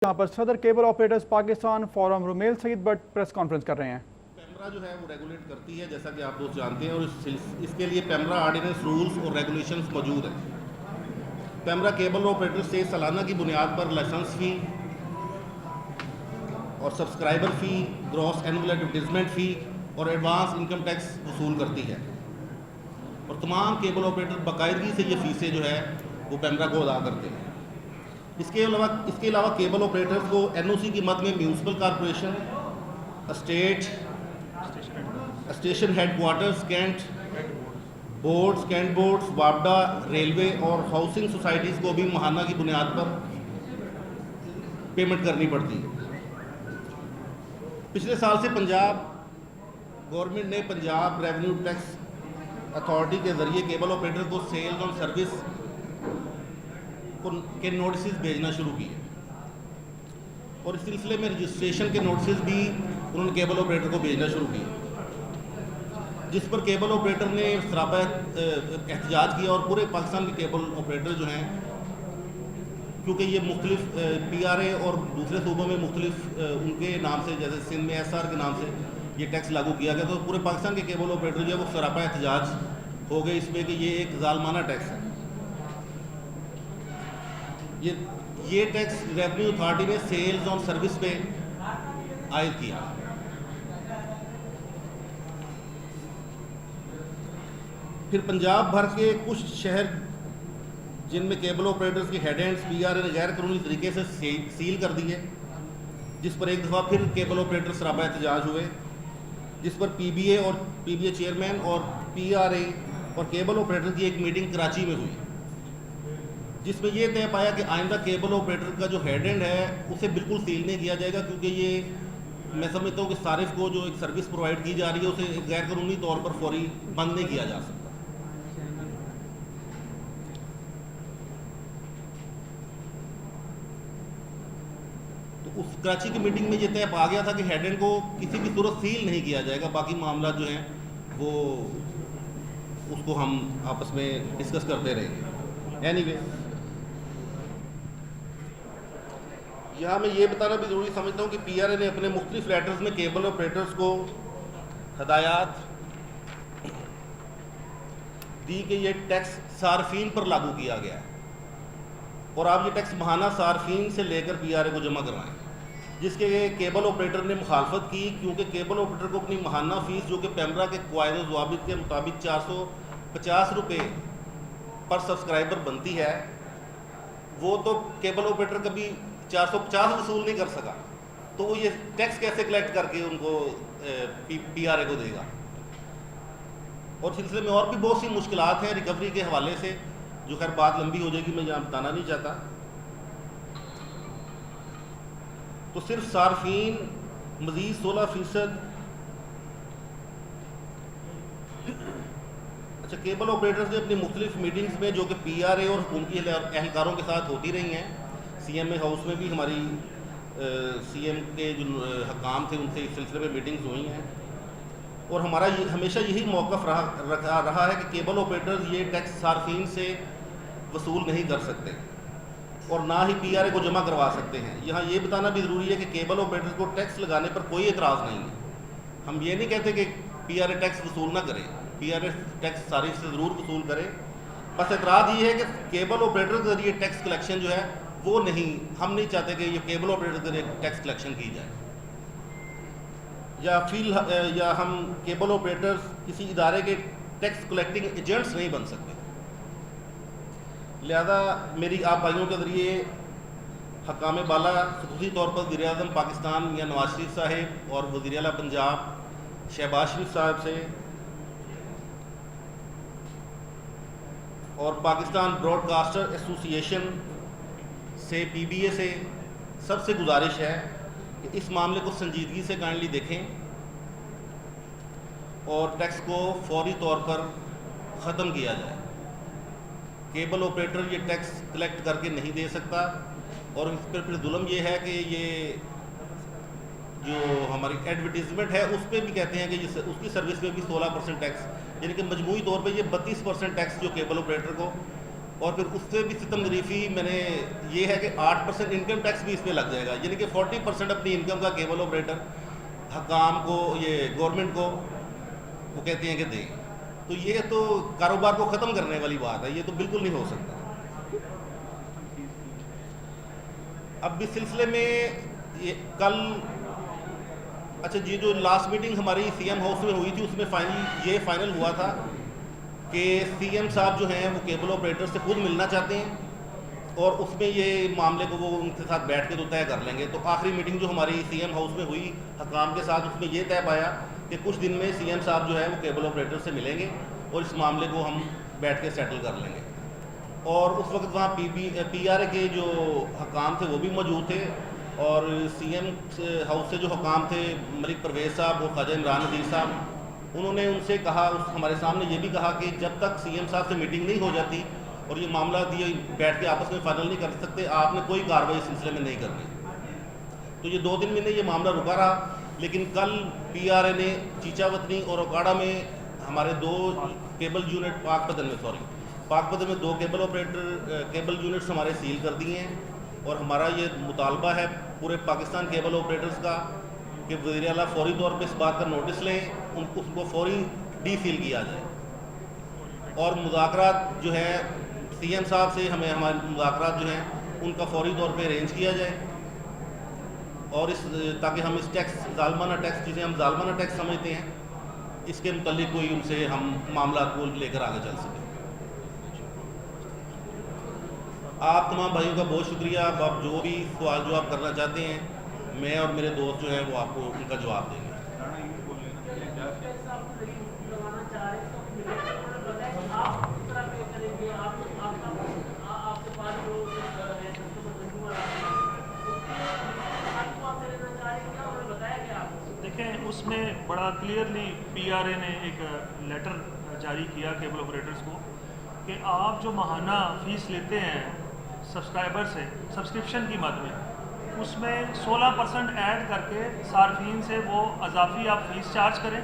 यहाँ पर सदर cable operators Pakistan forum Rumail Saeed Butt press conference कर रहे हैं। पेमरा जो है वो रेगुलेट करती है, जैसा कि आप दोस्त जानते हैं, और इसके लिए पेमरा ऑर्डिनेंस रूल्स और रेगुलेशंस मौजूद हैं। पेमरा केबल ऑपरेटर से सालाना की बुनियाद पर लाइसेंस फ़ी और सब्सक्राइबर फ़ी, ग्रॉस एनुअल एडवर्टीजमेंट फ़ी और एडवांस इनकम टैक्स वसूल करती है, और तमाम केबल ऑपरेटर बाकायदगी से ये फ़ीसें जो है वो पेमरा को अदा करते हैं। इसके अलावा केबल ऑपरेटर्स को एनओसी की मद में municipal corporation, station headquarters, cantt boards, वापडा, रेलवे और हाउसिंग सोसाइटीज़ को भी माहाना की बुनियाद पर पेमेंट करनी पड़ती है। पिछले साल से पंजाब गवर्नमेंट ने पंजाब रेवेन्यू टैक्स अथॉरिटी के ज़रिए केबल ऑपरेटर को सेल्स ऑन सर्विस के नोटिस भेजना शुरू किए, और इस सिलसिले में रजिस्ट्रेशन के नोटिस भी उन्होंने केबल ऑपरेटर को भेजना शुरू किए, जिस पर केबल ऑपरेटर ने सरापा एहतजाज किया। और पूरे पाकिस्तान के केबल ऑपरेटर जो हैं, क्योंकि ये मुख्तलिफ PRA और दूसरे सूबों में मुख्तलिफ उनके नाम से, जैसे सिंध में SR के नाम से ये टैक्स लागू किया गया, तो पूरे पाकिस्तान के केबल ऑपरेटर जो है वो सरापा एहतजाज हो गए इसमें कि ये एक जालमाना टैक्स है। ये टैक्स रेवेन्यू अथॉरिटी ने सेल्स ऑन सर्विस पे आयद किया। फिर पंजाब भर के कुछ शहर जिनमें केबल ऑपरेटर्स के हेड एंड्स PRA ने गैर कानूनी तरीके से सील कर दिए, जिस पर एक दफ़ा फिर केबल ऑपरेटर सराबा एहतजाज हुए, जिस पर PBA और PBA चेयरमैन और PRA और केबल ऑपरेटर की एक मीटिंग कराची में हुई, जिसमें यह तय पाया कि आइंदा केबल ऑपरेटर का जो हेड एंड है उसे बिल्कुल सील नहीं किया जाएगा, क्योंकि ये मैं समझता हूँ कि सारिफ को जो एक सर्विस प्रोवाइड की जा रही है उसे गैर कानूनी तौर पर फौरी बंद नहीं किया जा सकता। तो उस कराची की मीटिंग में ये तय पा गया था कि हेड एंड को किसी भी सूरत सील नहीं किया जाएगा, बाकी मामला जो हैं वो उसको हम आपस में डिस्कस करते रहेंगे। एनीवे, यहाँ मैं ये बताना भी ज़रूरी समझता हूँ कि PRA ने अपने मुख्तलिफ लेटर्स में केबल ऑपरेटर्स को हदायत दी कि ये टैक्स सार्फिन पर लागू किया गया है, और आप ये टैक्स माहाना सार्फिन से लेकर PRA को जमा करवाएं, जिसके केबल ऑपरेटर ने मुखालफत की, क्योंकि केबल ऑपरेटर को अपनी माहाना फ़ीस जो कि पेमरा के क़वायद व ज़वाबित के मुताबिक 450 रुपये पर सब्सक्राइबर बनती है, वो तो केबल ऑपरेटर कभी 450 वसूल नहीं कर सका, तो वो ये टैक्स कैसे कलेक्ट करके उनको PRA को देगा। और सिलसिले में और भी बहुत सी मुश्किलात हैं रिकवरी के हवाले से, जो खैर बात लंबी हो जाएगी, मैं यहाँ बताना नहीं चाहता। तो सिर्फ सार्फिन मज़ीद 16%। अच्छा, केबल ऑपरेटर्स ने अपनी मुख्तलिफ मीटिंग्स में, जो कि PRA और हुकूमती एहलकारों के साथ होती रही हैं, CMA हाउस में भी हमारी CM के जो हकाम थे उनसे इस सिलसिले में मीटिंग्स हुई हैं, और हमारा हमेशा यही मौक़िफ़ रहा है कि केबल ऑपरेटर्स ये टैक्स सार्फिन से वसूल नहीं कर सकते और ना ही PRA को जमा करवा सकते हैं। यहाँ ये बताना भी ज़रूरी है कि केबल ऑपरेटर को टैक्स लगाने पर कोई एतराज़ नहीं है। हम ये नहीं कहते कि PRA टैक्स वसूल ना करे, PRA टैक्स सारिफ से ज़रूर वसूल करे, बस एतराज़ ये है कि केबल ऑपरेटर के ज़रिए टैक्स कलेक्शन जो है वो नहीं, हम नहीं चाहते कि ये केबल ऑपरेटर के ज़रिए टैक्स कलेक्शन की जाए, या हम केबल ऑपरेटर्स किसी इदारे के टैक्स कलेक्टिंग एजेंट्स नहीं बन सकते। लिहाजा मेरी आप भाइयों के ज़रिए हकाम बाला, ख़ुसूसी तौर पर वज़ीर-ए-आज़म पाकिस्तान मियां नवाज शरीफ साहब और वज़ीर आला पंजाब शहबाज शरीफ साहब से और पाकिस्तान ब्रॉडकास्टर एसोसिएशन से, PBA से सबसे गुजारिश है कि इस मामले को संजीदगी से काइंडली देखें और टैक्स को फौरी तौर पर ख़त्म किया जाए। केबल ऑपरेटर ये टैक्स कलेक्ट करके नहीं दे सकता, और इस पर फिर जुल्म ये है कि ये जो हमारी एडवर्टीजमेंट है उस पर भी कहते हैं कि उसकी सर्विस पे भी 16% टैक्स, यानी कि मजमूई तौर पे ये 32% टैक्स जो केबल ऑपरेटर को और फिर उससे भी सितमगरीफी मैंने ये है कि 8% इनकम टैक्स भी इस पर लग जाएगा, यानी कि 40% अपनी इनकम का केबल ऑपरेटर हकाम को, ये गवर्नमेंट को वो कहते हैं कि दें। तो ये तो कारोबार को ख़त्म करने वाली बात है, ये तो बिल्कुल नहीं हो सकता। अब इस सिलसिले में ये कल अच्छा जी, जो लास्ट मीटिंग हमारी सीएम हाउस में हुई थी उसमें फाइनल हुआ था कि सीएम साहब जो हैं वो केबल ऑपरेटर से खुद मिलना चाहते हैं और उसमें ये मामले को वो उनके साथ बैठ के तो तय कर लेंगे। तो आखिरी मीटिंग जो हमारी सीएम हाउस में हुई हकाम के साथ, उसमें ये तय पाया कि कुछ दिन में सीएम साहब जो है वो केबल ऑपरेटर से मिलेंगे और इस मामले को हम बैठ के सेटल कर लेंगे। और उस वक्त वहाँ PRA के जो हकाम थे वो भी मौजूद थे और सीएम हाउस से जो हकाम थे मलिक परवेज़ साहब और ख्वाजा इमरान नज़ीर साहब, उन्होंने उनसे कहा, हमारे सामने ये भी कहा कि जब तक सीएम साहब से मीटिंग नहीं हो जाती और ये मामला दिए बैठ के आपस में फाइनल नहीं कर सकते, आपने कोई कार्रवाई इस सिलसिले में नहीं करनी। तो ये 2 दिन में ये मामला रुका रहा, लेकिन कल PRA ने चीचावतनी और ओकाड़ा में हमारे 2 केबल यूनिट पाकपतन में 2 केबल ऑपरेटर केबल यूनिट्स हमारे सील कर दिए हैं। और हमारा ये मुतालबा है पूरे पाकिस्तान केबल ऑपरेटर्स का कि वज़ीर आला फौरी तौर पे इस बात का नोटिस लें, उसको फौरी डीसील किया जाए और मुज़ाकरात जो है सीएम साहब से हमारे मुज़ाकरात जो हैं उनका फौरी तौर पे अरेंज किया जाए और ताकि हम इस जालमाना टैक्स जिसे हम जालमाना टैक्स समझते हैं, इसके मुतल्लिक कोई उनसे हम मामला को लेकर आगे चल सकें। आप तमाम भाइयों का बहुत शुक्रिया। आप जो भी सवाल जो आप करना चाहते हैं, मैं और मेरे दोस्त जो हैं वो आपको उनका जवाब देंगे। देखें, उसमें बड़ा क्लियरली PRA ने एक लेटर जारी किया केबल ऑपरेटर्स को कि आप जो माहाना फ़ीस लेते हैं सब्सक्राइबर से सब्सक्रिप्शन की मद में, उसमें 16% ऐड करके सार्फिन से वो अजाफी आप फ़ीस चार्ज करें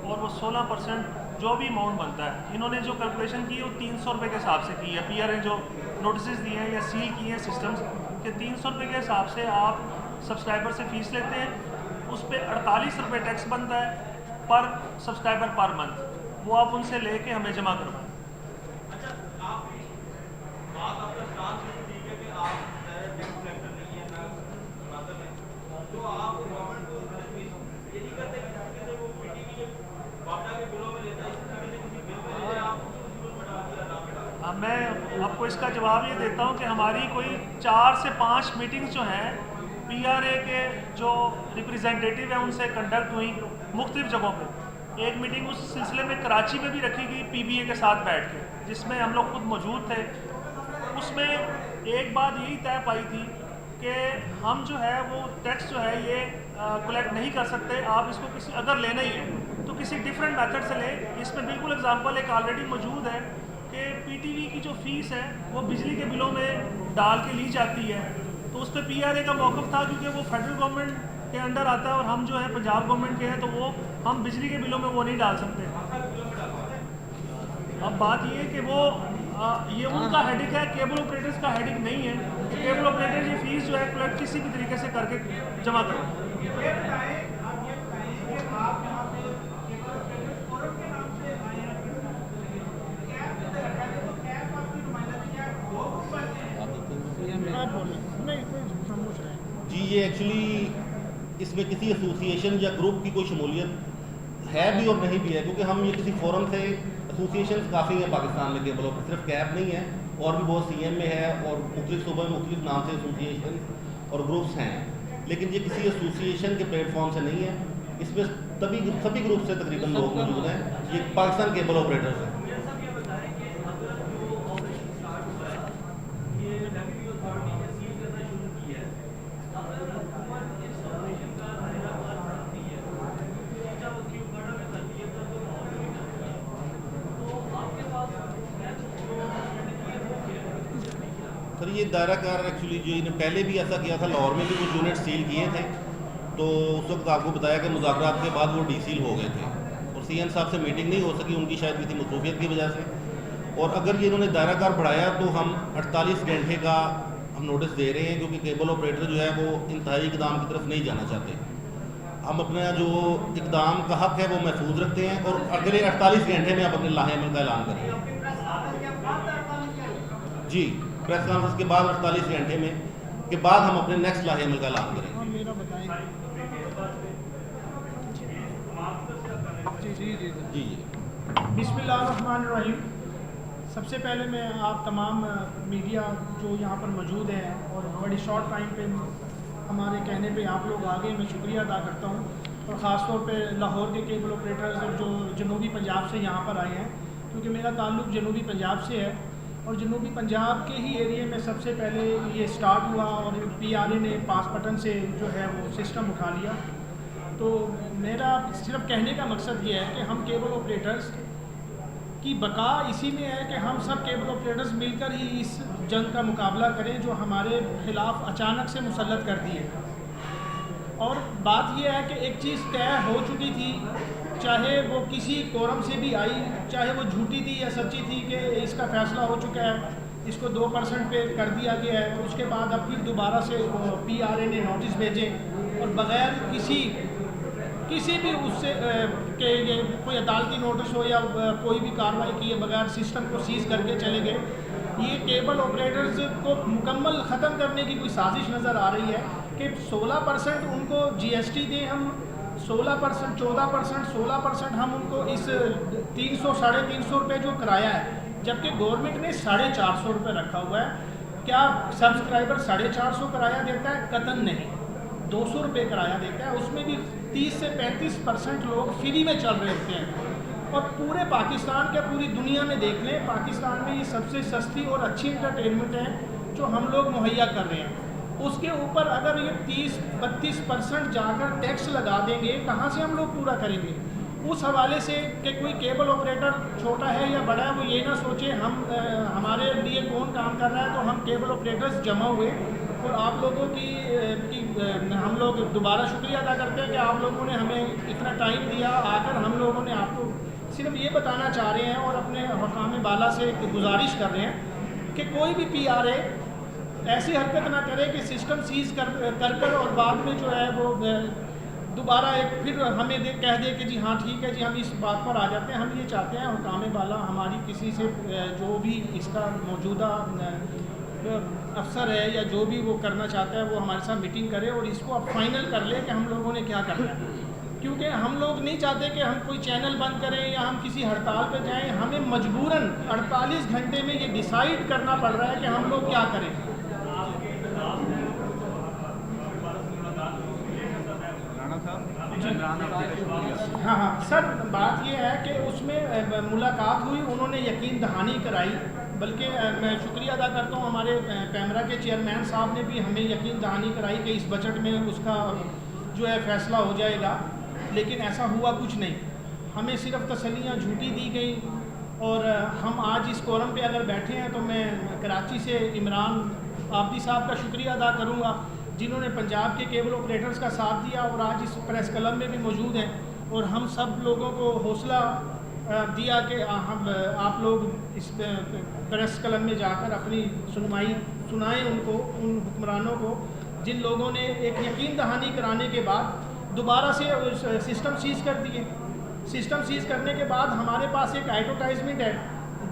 और वो 16% जो भी अमाउंट बनता है, इन्होंने जो कैलकुलेशन की वो 300 रुपये के हिसाब से की है। PRA ने जो नोटिस दिए हैं या सील किए हैं सिस्टम्स के 300 रुपये के हिसाब से आप सब्सक्राइबर से फ़ीस लेते हैं, उस पर 48 रुपये टैक्स बनता है पर सब्सक्राइबर पर मंथ, वो आप उनसे लेके हमें जमा करवाएं। मैं आपको इसका जवाब ये देता हूँ कि हमारी कोई 4 से 5 मीटिंग्स जो हैं PRA के जो रिप्रेजेंटेटिव हैं उनसे कंडक्ट हुई मुख्तलिफ जगहों पे। एक मीटिंग उस सिलसिले में कराची में भी रखी गई PBA के साथ बैठ के, जिसमें हम लोग खुद मौजूद थे। उसमें एक बात यही तय पाई थी कि हम जो है वो टैक्स जो है ये कलेक्ट नहीं कर सकते, आप इसको किसी अगर लेना ही है तो किसी डिफरेंट मेथड से लें। इसमें बिल्कुल एग्जांपल एक ऑलरेडी मौजूद है कि PTV की जो फ़ीस है वो बिजली के बिलों में डाल के ली जाती है, तो उस पर PRA का मौक़िफ़ था क्योंकि वो फेडरल गवर्नमेंट के अंडर आता है और हम जो है पंजाब गवर्नमेंट के हैं, तो वो हम बिजली के बिलों में वो नहीं डाल सकते। अब बात ये है कि वो ये उनका हेडिक है, केबल ऑपरेटर्स का हेडिक नहीं है। केबल ऑपरेटर ये फ़ीस जो है कलेक्ट किसी भी तरीके से करके जमा करें। जी, ये एक्चुअली इसमें किसी एसोसिएशन या ग्रुप की कोई शमूलियत है भी और नहीं भी है, क्योंकि हम ये किसी फोरम से एसोसिएशन काफ़ी हैं पाकिस्तान में केबल ऑपरेटर, सिर्फ कैब नहीं है और भी बहुत CM में है और मुख्तलिफ सूबों में मुख्तलिफ नाम से एसोसिएशन और ग्रुप्स हैं, लेकिन ये किसी एसोसिएशन के प्लेटफॉर्म से नहीं है। इसमें सभी ग्रुप से तकरीबन लोग मौजूद हैं। ये पाकिस्तान केबल ऑपरेटर्स हैं। सर, ये दायरा कार एक्चुअली जो इन्हें पहले भी ऐसा किया था, लाहौर में भी कुछ यूनिट सील किए थे, तो उस वक्त आपको बताया कि मुज़ाकरात के बाद वो डीसील हो गए थे और CM साहब से मीटिंग नहीं हो सकी, उनकी शायद किसी मसरूफियत की वजह से। और अगर ये इन्होंने दायरा कार बढ़ाया तो हम 48 घंटे का हम नोटिस दे रहे हैं, क्योंकि केबल ऑपरेटर जो है वो इंतहाई इकदाम की तरफ नहीं जाना चाहते। हम अपना जो इकदाम का हक है वो महफूज रखते हैं और अगले 48 घंटे में आप अपने लाहेमल का ऐलान करेंगे। जी, प्रेस कॉन्फ्रेंस के बाद 48 घंटे में के बाद हम अपने नेक्स्ट लाहेमल का ऐलान करेंगे। जी बिस्मिल्लाहिर्रहमानिर्रहीम। सबसे पहले मैं आप तमाम मीडिया जो यहाँ पर मौजूद हैं और बड़ी शॉर्ट टाइम पे हमारे कहने पे आप लोग आ गए, मैं शुक्रिया अदा करता हूँ। और ख़ास तौर पे लाहौर के केबल ऑपरेटर्स और जो जनूबी पंजाब से यहाँ पर आए हैं, क्योंकि मेरा ताल्लुक़ जनूबी पंजाब से है और जनूबी पंजाब के ही एरिए में सबसे पहले ये स्टार्ट हुआ और PRA ने पासपटन से जो है वो सिस्टम उठा लिया। तो मेरा सिर्फ कहने का मकसद ये है कि हम केबल ऑपरेटर्स की बका इसी में है कि हम सब केबल ऑपरेटर्स मिलकर ही इस जंग का मुकाबला करें जो हमारे ख़िलाफ़ अचानक से मुसल्लत कर दी है। और बात यह है कि एक चीज़ तय हो चुकी थी, चाहे वो किसी कोरम से भी आई, चाहे वो झूठी थी या सच्ची थी, कि इसका फ़ैसला हो चुका है, इसको 2% पे कर दिया गया है। उसके बाद अब फिर दोबारा से PRA ने नोटिस भेजे और बग़ैर किसी भी उससे के ये कोई अदालती नोटिस हो या कोई भी कार्रवाई किए बगैर सिस्टम को सीज़ करके चले गए। ये केबल ऑपरेटर्स को मुकम्मल ख़त्म करने की कोई साजिश नज़र आ रही है कि 16% उनको GST दें हम, 16%, 14%, 16% हम उनको इस 300 साढ़े 300 रुपये जो किराया है, जबकि गवर्नमेंट ने 450 रुपये रखा हुआ है। क्या सब्सक्राइबर 450 किराया देता है? कतन नहीं, 200 रुपये किराया देता है। उसमें भी 30 से 35% लोग फ्री में चल रहे होते हैं। और पूरे पाकिस्तान के पूरी दुनिया में देख लें, पाकिस्तान में ये सबसे सस्ती और अच्छी इंटरटेनमेंट है जो हम लोग मुहैया कर रहे हैं। उसके ऊपर अगर ये 30-32% जाकर टैक्स लगा देंगे, कहाँ से हम लोग पूरा करेंगे? उस हवाले से कि कोई केबल ऑपरेटर छोटा है या बड़ा है, वो ये ना सोचे हम हमारे लिए कौन काम कर रहा है। तो हम केबल ऑपरेटर्स जमा हुए और आप लोगों की हम लोग दोबारा शुक्रिया अदा करते हैं कि आप लोगों ने हमें इतना टाइम दिया। आकर हम लोगों ने आपको सिर्फ ये बताना चाह रहे हैं और अपने हकाम बाला से गुजारिश कर रहे हैं कि कोई भी PRA ऐसी हरकत ना करे कि सिस्टम सीज कर और बाद में जो है वो दोबारा एक फिर हमें कह दे कि जी हाँ ठीक है जी हम इस बात पर आ जाते हैं। हम ये चाहते हैं हुकाम बाला हमारी किसी से जो भी इसका मौजूदा अफसर है या जो भी वो करना चाहता है वो हमारे साथ मीटिंग करे और इसको अब फाइनल कर ले कि हम लोगों ने क्या करना है। क्योंकि हम लोग नहीं चाहते कि हम कोई चैनल बंद करें या हम किसी हड़ताल पर जाएं। हमें मजबूरन 48 घंटे में ये डिसाइड करना पड़ रहा है कि हम लोग क्या करें। हाँ सर, बात ये है कि उसमें मुलाकात हुई, उन्होंने यकीन दहानी कराई। बल्कि मैं शुक्रिया अदा करता हूँ हमारे पैमरा के चेयरमैन साहब ने भी हमें यकीन दहानी कराई कि इस बजट में उसका जो है फ़ैसला हो जाएगा। लेकिन ऐसा हुआ कुछ नहीं, हमें सिर्फ तसल्लियाँ झूठी दी गई। और हम आज इस कोरम पे अगर बैठे हैं तो मैं कराची से इमरान आबदी साहब का शुक्रिया अदा करूँगा जिन्होंने पंजाब के केबल ऑपरेटर्स का साथ दिया और आज इस प्रेस क्लब में भी मौजूद हैं और हम सब लोगों को हौसला दिया कि हम आप लोग इस प्रेस क्लब में जाकर अपनी सुनाएं उनको, उन हुक्मरानों को जिन लोगों ने एक यकीन दहानी कराने के बाद दोबारा से सिस्टम सीज कर दिए। सिस्टम सीज करने के बाद हमारे पास एक एडवर्टाइजमेंट है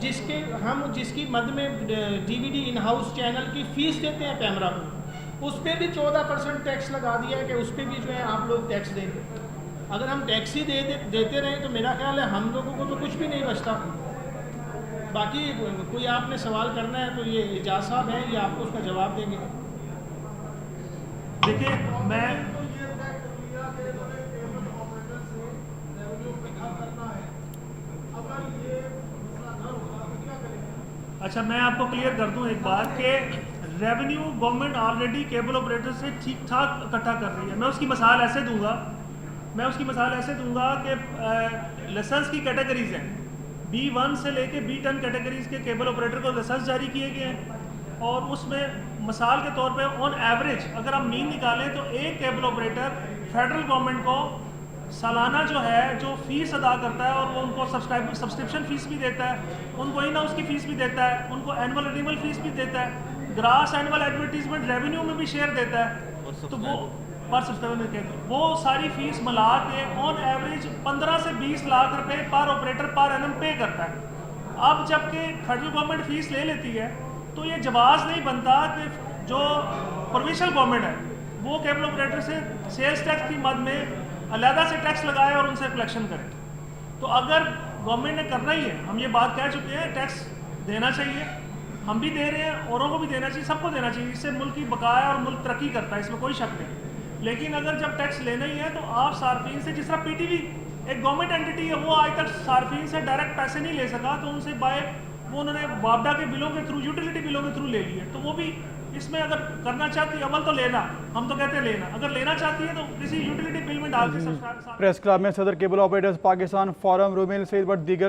जिसकी मद में DVD इन हाउस चैनल की फ़ीस देते हैं पैमरा को, उस पर भी 14% टैक्स लगा दिया है कि उस पर भी जो है आप लोग टैक्स देंगे। अगर हम टैक्स ही देते रहें तो मेरा ख्याल है हम लोगों को तो कुछ भी नहीं बचता। बाकी कोई आपने सवाल करना है तो ये एजाज साहब हैं, ये आपको उसका जवाब देंगे। देखिए मैं अच्छा मैं आपको क्लियर कर दूं एक बात कि revenue government already cable operator से ठीक ठाक इकट्ठा कर रही है। मैं उसकी मिसाल ऐसे दूंगा कि लाइसेंस की कैटेगरीज हैं, B1 से लेके B10 कैटेगरीज के केबल ऑपरेटर को लाइसेंस जारी किए गए हैं और उसमें मिसाल के तौर पे ऑन एवरेज अगर हम मीन निकालें तो एक केबल ऑपरेटर फेडरल गवर्नमेंट को सालाना जो है जो फीस अदा करता है और वो उनको सब्सक्रिप्शन फीस भी देता है, उनको इन हाउस की फीस भी देता है, उनको एनुअल रिन्यूअल फीस भी देता है, ग्रास एनुअल एडवर्टीजमेंट रेवेन्यू में भी शेयर देता है। तो वो पर सब्सक्राइबर में कहते हैं वो सारी फीस मिला के ऑन एवरेज 15 से 20 लाख रुपए पर ऑपरेटर पर एनम पे करता है। अब जबकि फेडरल गवर्नमेंट फीस ले लेती है तो ये जवाब नहीं बनता कि जो प्रोविंशियल गवर्नमेंट है वो केबल ऑपरेटर से सेल्स टैक्स की मद में अलहदा से टैक्स लगाए और उनसे कलेक्शन करे। तो अगर गवर्नमेंट ने करना ही है, हम ये बात कह चुके हैं, टैक्स देना चाहिए, हम भी दे रहे हैं, औरों को भी देना चाहिए, सबको देना चाहिए। इससे मुल्क की बकाया और मुल्क तरक्की करता है, इसमें कोई शक नहीं। लेकिन अगर जब टैक्स लेना ही है तो आप सार्फिन से, जिस तरह पीटीवी एक गवर्नमेंट एंटिटी है, वो आज तक सार्फिन से डायरेक्ट पैसे नहीं ले सका, तो उनसे बाय वो उन्होंने वापडा के बिलों के थ्रू, यूटिलिटी बिलों के थ्रू ले लिए। तो वो भी इसमें अगर करना चाहती है, अव्वल तो लेना, हम तो कहते हैं लेना, अगर लेना चाहती है तो किसी यूटिलिटी बिल में डाल के प्रेस क्लब में सदर cable operators Pakistan forum Rumail Saeed Butt दीगर